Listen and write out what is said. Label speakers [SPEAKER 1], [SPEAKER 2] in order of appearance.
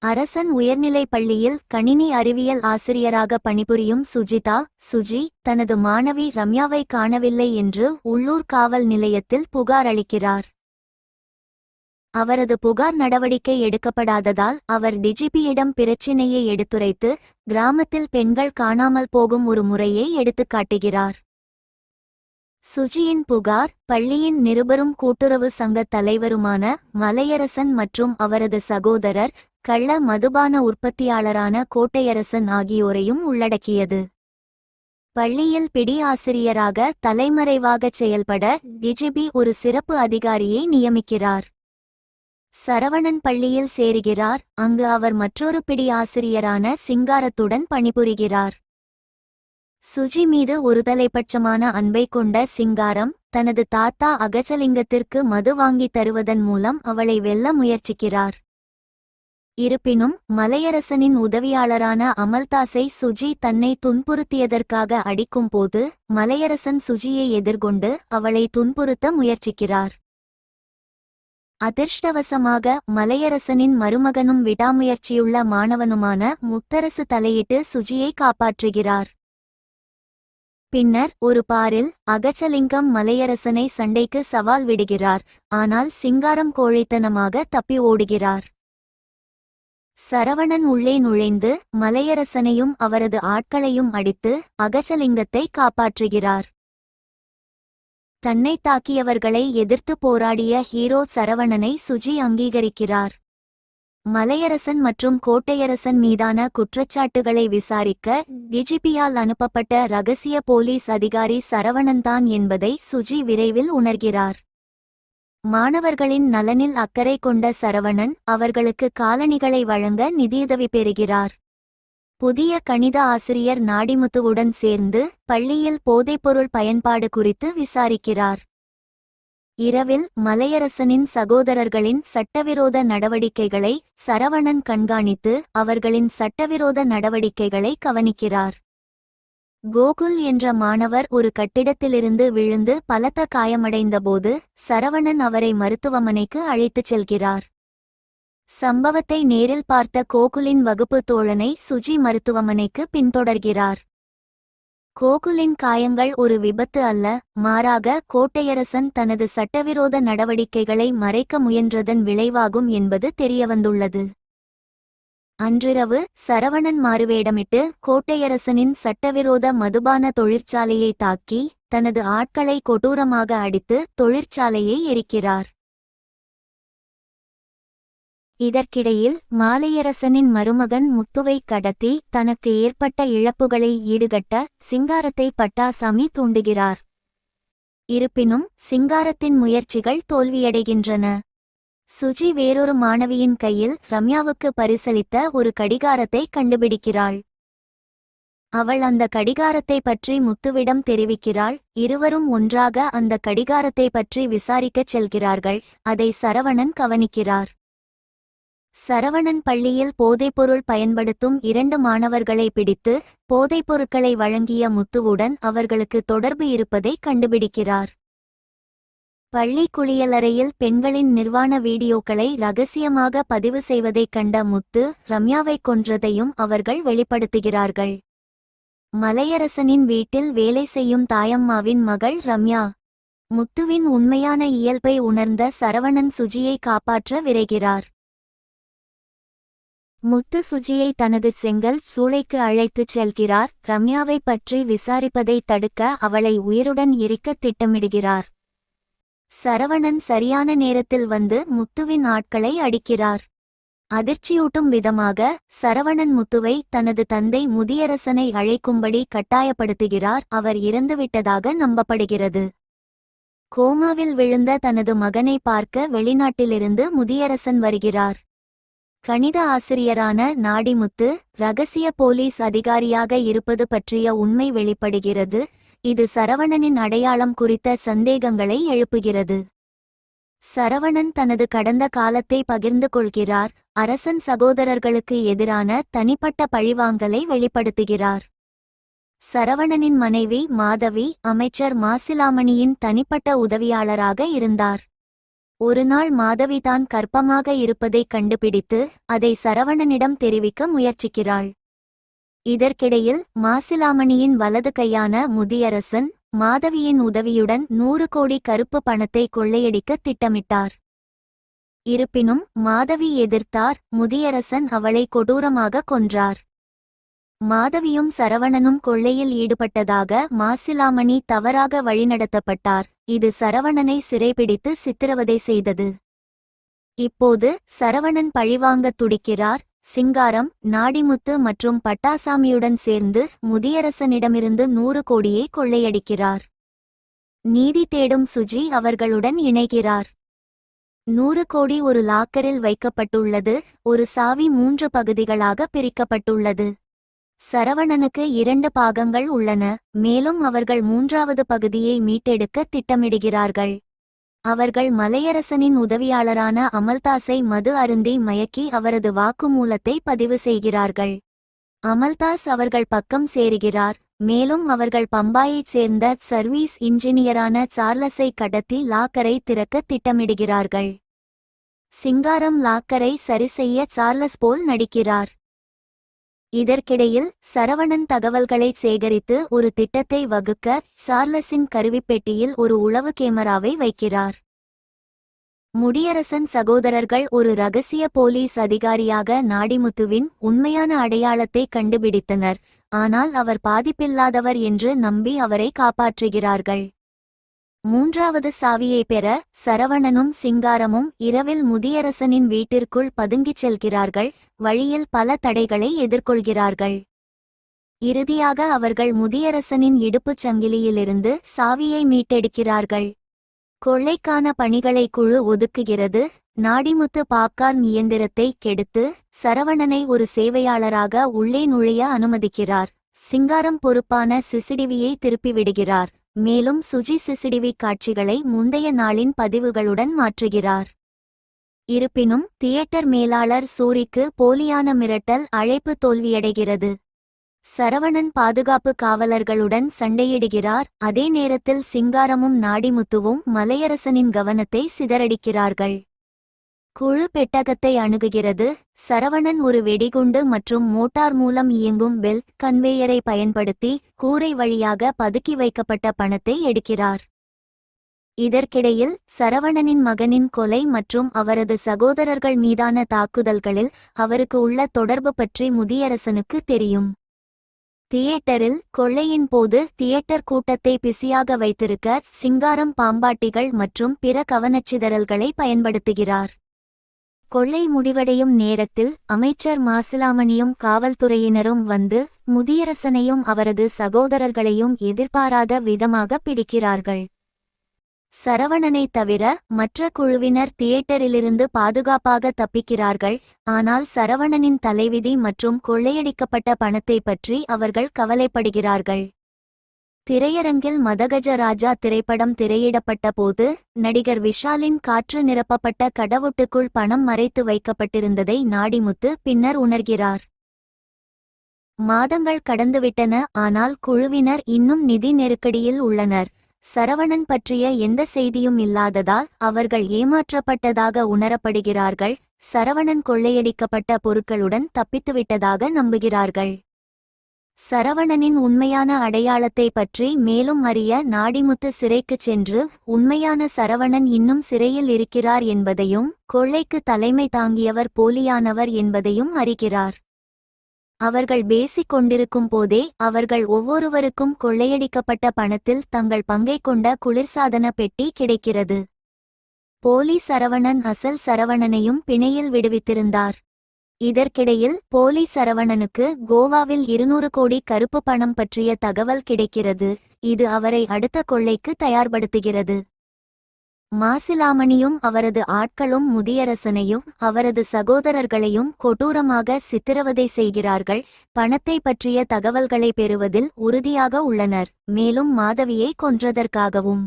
[SPEAKER 1] அரசன் உயர்நிலைப் பள்ளியில் கணினி அறிவியல் ஆசிரியராக பணிபுரியும் சுஜி தனது மாணவி ரம்யாவை காணவில்லை என்று உள்ளூர் காவல் நிலையத்தில் புகார் அளிக்கிறார். அவரது புகார் நடவடிக்கை எடுக்கப்படாததால் அவர் டிஜிபியிடம் பிரச்சினையை எடுத்துரைத்து கிராமத்தில் பெண்கள் காணாமல் போகும் ஒரு முறையை எடுத்துக்காட்டுகிறார். சுஜியின் புகார் பள்ளியின் நிருபரும் கூட்டுறவு சங்க தலைவருமான மலையரசன் மற்றும் அவரது சகோதரர் கள்ள மதுபான உற்பத்தியாளரான கோட்டையரசன் ஆகியோரையும் உள்ளடக்கியது. பள்ளியில் பிடி ஆசிரியராக தலைமறைவாகச் செயல்பட டிஜிபி ஒரு சிறப்பு அதிகாரியை நியமிக்கிறார். சரவணன் பள்ளியில் சேருகிறார். அங்கு அவர் மற்றொரு பிடி ஆசிரியரான சிங்காரத்துடன் பணிபுரிகிறார். சுஜி மீது ஒரு தலைப்பட்சமான அன்பை கொண்ட சிங்காரம் தனது தாத்தா அகச்சலிங்கத்திற்கு மது வாங்கி தருவதன் மூலம் அவளை வெல்ல முயற்சிக்கிறார். இருப்பினும் மலையரசனின் உதவியாளரான அமல்தாஸை சுஜி தன்னை துன்புறுத்தியதற்காக அடிக்கும் போது மலையரசன் சுஜியை எதிர்கொண்டு அவளை துன்புறுத்த முயற்சிக்கிறார். அதிர்ஷ்டவசமாக மலையரசனின் மருமகனும் விடாமுயற்சியுள்ள மாணவனுமான முத்தரசு தலையிட்டு சுஜியை காப்பாற்றுகிறார். பின்னர் ஒரு பாரில் அகச்சலிங்கம் மலையரசனை சண்டைக்கு சவால் விடுகிறார். ஆனால் சிங்காரம் கோழைத்தனமாக தப்பி ஓடுகிறார். சரவணன் உள்ளே நுழைந்து மலையரசனையும் அவரது ஆட்களையும் அடித்து அகச்சலிங்கத்தை காப்பாற்றுகிறார். தன்னை தாக்கியவர்களை எதிர்த்து போராடிய ஹீரோ சரவணனை சுஜி அங்கீகரிக்கிறார். மலையரசன் மற்றும் கோட்டையரசன் மீதான குற்றச்சாட்டுகளை விசாரிக்க டிஜிபியால் அனுப்பப்பட்ட இரகசிய போலீஸ் அதிகாரி சரவணன்தான் என்பதை சுஜி விரைவில் உணர்கிறார். மாணவர்களின் நலனில் அக்கறை கொண்ட சரவணன் அவர்களுக்கு காலணிகளை வழங்க நிதியுதவி பெறுகிறார். புதிய கணித ஆசிரியர் நாடிமுத்துவுடன் சேர்ந்து பள்ளியில் போதைப்பொருள் பயன்பாடு குறித்து விசாரிக்கிறார். இரவில் மலையரசனின் சகோதரர்களின் சட்டவிரோத நடவடிக்கைகளை சரவணன் கண்காணித்து அவர்களின் சட்டவிரோத நடவடிக்கைகளை கவனிக்கிறார். கோகுல் என்ற மாணவர் ஒரு கட்டிடத்திலிருந்து விழுந்து பலத்த காயமடைந்தபோது சரவணன் அவரை மருத்துவமனைக்கு அழைத்துச் செல்கிறார். சம்பவத்தை நேரில் பார்த்த கோகுலின் வகுப்பு தோழனை சுஜி மருத்துவமனைக்கு பின்தொடர்கிறார். கோகுலின் காயங்கள் ஒரு விபத்து அல்ல, மாறாக கோட்டையரசன் தனது சட்டவிரோத நடவடிக்கைகளை மறைக்க முயன்றதன் விளைவாகும் என்பது தெரியவந்துள்ளது. அன்றிரவு சரவணன் மாறுவேடமிட்டு கோட்டையரசனின் சட்டவிரோத மதுபான தொழிற்சாலையை தாக்கி தனது ஆட்களை கொடூரமாக அடித்து தொழிற்சாலையை எரிக்கிறார். இதற்கிடையில் மாலையரசனின் மருமகன் முத்துவை கடத்தி தனக்கு ஏற்பட்ட இழப்புகளை ஈடுகட்ட சிங்காரத்தை பட்டாசாமி தூண்டுகிறார். இருப்பினும் சிங்காரத்தின் முயற்சிகள் தோல்வியடைகின்றன. சுஜி வேறொரு மாணவியின் கையில் ரம்யாவுக்கு பரிசளித்த ஒரு கடிகாரத்தை கண்டுபிடிக்கிறாள். அவள் அந்த கடிகாரத்தை பற்றி முத்துவிடம் தெரிவிக்கிறாள். இருவரும் ஒன்றாக அந்த கடிகாரத்தை பற்றி விசாரிக்கச் செல்கிறார்கள். அதை சரவணன் கவனிக்கிறார். சரவணன் பள்ளியில் போதைப்பொருள் பயன்படுத்தும் 2 மாணவர்களை பிடித்து போதைப்பொருட்களை வழங்கிய முத்துவுடன் அவர்களுக்கு தொடர்பு இருப்பதை கண்டுபிடிக்கிறார். பள்ளி குளியலறையில் பெண்களின் நிர்வாண வீடியோக்களை இரகசியமாக பதிவு செய்வதைக் கண்ட முத்து ரம்யாவை கொன்றதையும் அவர்கள் வெளிப்படுத்துகிறார்கள். மலையரசனின் வீட்டில் வேலை செய்யும் தாயம்மாவின் மகள் ரம்யா. முத்துவின் உண்மையான இயல்பை உணர்ந்த சரவணன் சுஜியை காப்பாற்ற விரைகிறார். முத்து சுஜியை தனது செங்கல் சூளைக்கு அழைத்துச் செல்கிறார். ரம்யாவை பற்றி விசாரிப்பதை தடுக்க அவளை உயிருடன் எரிக்க திட்டமிடுகிறார். சரவணன் சரியான நேரத்தில் வந்து முத்துவின் ஆட்களை அடிக்கிறார். அதிர்ச்சியூட்டும் விதமாக சரவணன் முத்துவை தனது தந்தை முதியரசனை அழைக்கும்படி கட்டாயப்படுத்துகிறார். அவர் இறந்துவிட்டதாக நம்பப்படுகிறது. கோமாவில் விழுந்த தனது மகனை பார்க்க வெளிநாட்டிலிருந்து முதியரசன் வருகிறார். கணித ஆசிரியரான நாடிமுத்து இரகசிய போலீஸ் அதிகாரியாக இருப்பது பற்றிய உண்மை வெளிப்படுகிறது. இது சரவணனின் அடையாளம் குறித்த சந்தேகங்களை எழுப்புகிறது. சரவணன் தனது கடந்த காலத்தை பகிர்ந்து கொள்கிறார். அரசன் சகோதரர்களுக்கு எதிரான தனிப்பட்ட பழிவாங்கலை வெளிப்படுத்துகிறார். சரவணனின் மனைவி மாதவி அமைச்சர் மாசிலாமணியின் தனிப்பட்ட உதவியாளராக இருந்தார். ஒருநாள் மாதவி தான் கர்ப்பமாக இருப்பதைக் கண்டுபிடித்து அதை சரவணனிடம் தெரிவிக்க முயற்சிக்கிறாள். இதற்கிடையில் மாசிலாமணியின் வலது கையான முதியரசன் மாதவியின் உதவியுடன் 100 கோடி கருப்பு பணத்தை கொள்ளையடிக்க திட்டமிட்டார். இருப்பினும் மாதவி எதிர்த்தார். முதியரசன் அவளை கொடூரமாக கொன்றார். மாதவியும் சரவணனும் கொள்ளையில் ஈடுபட்டதாக மாசிலாமணி தவறாக வழிநடத்தப்பட்டார். இது சரவணனை சிறைபிடித்து சித்திரவதை செய்தது. இப்போது சரவணன் பழிவாங்கத் துடிக்கிறார். சிங்காரம், நாடிமுத்து மற்றும் பட்டாசாமியுடன் சேர்ந்து முதியரசனிடமிருந்து 100 கோடியை கொள்ளையடிக்கிறார். நீதி தேடும் சுஜி அவர்களுடன் இணைகிறார். 100 கோடி ஒரு லாக்கரில் வைக்கப்பட்டுள்ளது. ஒரு சாவி 3 பகுதிகளாக பிரிக்கப்பட்டுள்ளது. சரவணனுக்கு 2 பாகங்கள் உள்ளன. மேலும் அவர்கள் 3வது பகுதியை மீட்டெடுக்க திட்டமிடுகிறார்கள். அவர்கள் மலையரசனின் உதவியாளரான அமல்தாஸை மது அருந்தி மயக்கி அவரது வாக்குமூலத்தை பதிவு செய்கிறார்கள். அமல்தாஸ் அவர்கள் பக்கம் சேருகிறார். மேலும் அவர்கள் பம்பாயைச் சேர்ந்த சர்வீஸ் இன்ஜினியரான சார்லஸை கடத்தி லாக்கரை திறக்க திட்டமிடுகிறார்கள். சிங்காரம் லாக்கரை சரிசெய்ய சார்லஸ் போல் நடிக்கிறார். இதற்கிடையில் சரவணன் தகவல்களைச் சேகரித்து ஒரு திட்டத்தை வகுக்க சார்லஸின் கருவிப்பெட்டியில் ஒரு உளவு கேமராவை வைக்கிறார். முடியரசன் சகோதரர்கள் ஒரு இரகசிய போலீஸ் அதிகாரியாக நாடிமுத்துவின் உண்மையான அடையாளத்தை கண்டுபிடித்தனர். ஆனால் அவர் பாதிப்பில்லாதவர் என்று நம்பி அவரை காப்பாற்றுகிறார்கள். 3வது சாவியை பெற சரவணனும் சிங்காரமும் இரவில் முதியரசனின் வீட்டிற்குள் பதுங்கிச் செல்கிறார்கள். வழியில் பல தடைகளை எதிர்கொள்கிறார்கள். இறுதியாக அவர்கள் முதியரசனின் இடுப்புச் சங்கிலியிலிருந்து சாவியை மீட்டெடுக்கிறார்கள். கொள்ளைக்கான பணிகளை குழு ஒதுக்குகிறது. நாடிமுத்து பாப்கார்ன் இயந்திரத்தை கெடுத்து சரவணனை ஒரு சேவையாளராக உள்ளே நுழைய அனுமதிக்கிறார். சிங்காரம் பொறுப்பான சிசிடிவியை திருப்பிவிடுகிறார். மேலும் சுஜி சிசிடிவி காட்சிகளை முந்தைய நாளின் பதிவுகளுடன் மாற்றுகிறார். இருப்பினும் தியேட்டர் மேலாளர் சூரிக்கு போலியான மிரட்டல் அழைப்பு தோல்வியடைகிறது. சரவணன் பாதுகாப்பு காவலர்களுடன் சண்டையிடுகிறார். அதே நேரத்தில் சிங்காரமும் நாடிமுத்துவும் மலையரசனின் கவனத்தை சிதறடிக்கிறார்கள். குழு பெட்டகத்தை அணுகுகிறது. சரவணன் ஒரு வெடிகுண்டு மற்றும் மோட்டார் மூலம் இயங்கும் பெல் கன்வேயரை பயன்படுத்தி கூரை வழியாக பதுக்கி வைக்கப்பட்ட பணத்தை எடுக்கிறார். இதற்கிடையில் சரவணனின் மகனின் கொலை மற்றும் அவரது சகோதரர்கள் மீதான தாக்குதல்களில் அவருக்கு உள்ள தொடர்பு பற்றி முதியரசனுக்கு தெரியும். தியேட்டரில் கொள்ளையின் போது தியேட்டர் கூட்டத்தை பிஸியாக வைத்திருக்க சிங்காரம் பாம்பாட்டிகள் மற்றும் பிற கவனச்சிதறல்களை பயன்படுத்துகிறார். கொள்ளை முடிவடையும் நேரத்தில் அமைச்சர் மாசிலாமணியும் காவல்துறையினரும் வந்து முதியரசனையும் அவரது சகோதரர்களையும் எதிர்பாராத விதமாக பிடிக்கிறார்கள். சரவணனை தவிர மற்ற குழுவினர் தியேட்டரிலிருந்து பாதுகாப்பாக தப்பிக்கிறார்கள். ஆனால் சரவணனின் தலைவிதி மற்றும் கொள்ளையடிக்கப்பட்ட பணத்தை பற்றி அவர்கள் கவலைப்படுகிறார்கள். திரையரங்கில் மதகஜ ராஜா திரைப்படம் திரையிடப்பட்ட போது நடிகர் விஷாலின் காற்று நிரப்பப்பட்ட கடவுட்டுக்குள் பணம் மறைத்து வைக்கப்பட்டிருந்ததை நாடிமுத்து பின்னர் உணர்கிறார். மாதங்கள் கடந்துவிட்டன. ஆனால் குழுவினர் இன்னும் நிதி நெருக்கடியில் உள்ளனர். சரவணன் பற்றிய எந்த செய்தியும் இல்லாததால் அவர்கள் ஏமாற்றப்பட்டதாக உணரப்படுகிறார்கள். சரவணன் கொள்ளையடிக்கப்பட்ட பொருட்களுடன் தப்பித்துவிட்டதாக நம்புகிறார்கள். சரவணனின் உண்மையான அடையாளத்தை பற்றி மேலும் அறிய நாடிமுத்து சிறைக்குச் சென்று உண்மையான சரவணன் இன்னும் சிறையில் இருக்கிறார் என்பதையும் கொள்ளைக்கு தலைமை தாங்கியவர் போலியானவர் என்பதையும் அறிகிறார். அவர்கள் பேசிக் கொண்டிருக்கும் போதே அவர்கள் ஒவ்வொருவருக்கும் கொள்ளையடிக்கப்பட்ட பணத்தில் தங்கள் பங்கை கொண்ட குளிர்சாதன பெட்டி கிடைக்கிறது. போலி சரவணன் அசல் சரவணனையும் பிணையில் விடுவித்திருந்தார். இதற்கிடையில் போலி சரவணனுக்கு கோவாவில் 200 கோடி கருப்பு பணம் பற்றிய தகவல் கிடைக்கிறது. இது அவரை அடுத்த கொள்ளைக்கு தயார்படுத்துகிறது. மாசிலாமணியும் அவரது ஆட்களும் முதியரசனையும் அவரது சகோதரர்களையும் கொடூரமாக சித்திரவதை செய்கிறார்கள். பணத்தை பற்றிய தகவல்களை பெறுவதில் உறுதியாக உள்ளனர். மேலும் மாதவியை கொன்றதற்காகவும்